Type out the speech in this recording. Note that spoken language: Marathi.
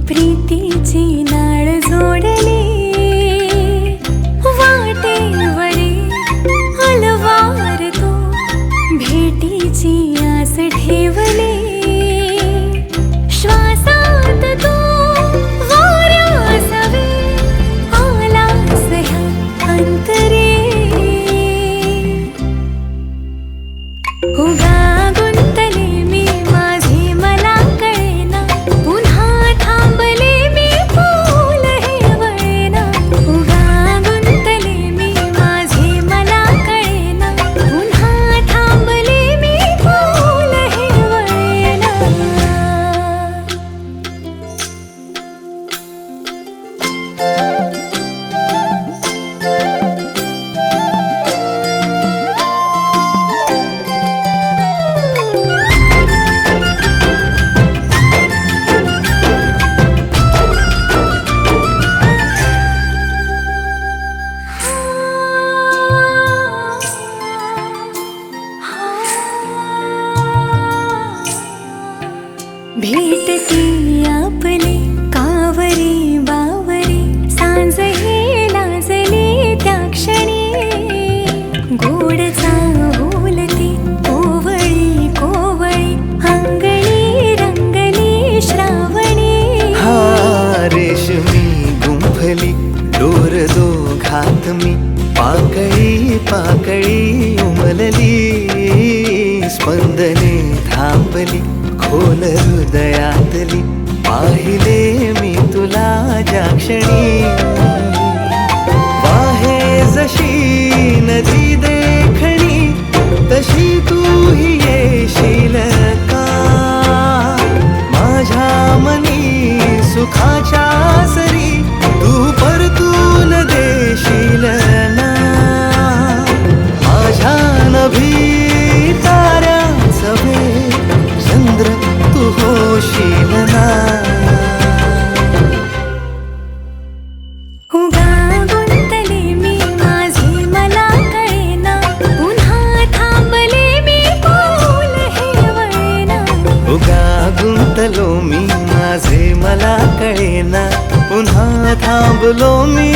प्रीतीची नाळ जोडली वाटेवरी अलवार तो भेटीची आस ठेवली श्वासात तो वाऱ्यासवे आलास ह्या अंतरी उगा भेटती आपली कावरी बावरी सांज हे लाजली त्या क्षणी गोड चाहुलती कोवळी कोवळी अंगणी रंगली श्रावणी हा रेशमी गुंफली डोर दोघात मी पाकळी पाकळी उमलली स्पंदने थांबली खोल हृदयातली पाहिले मी तुला ज्या क्षणी वाहे जशी नदी देखणी तशी तूही येशील का माझ्या मनी सुखाच्या सरी तू परतून देशील ना माझ्या नभी ताऱ्याच वेळ चंद्र तू होशील ना उगा गुंतले मी माझे मला कळेना पुन्हा थांबले मी पाऊल हे वळेना उगा गुंतलो मी माझे मला कळेना पुन्हा थांबलो मी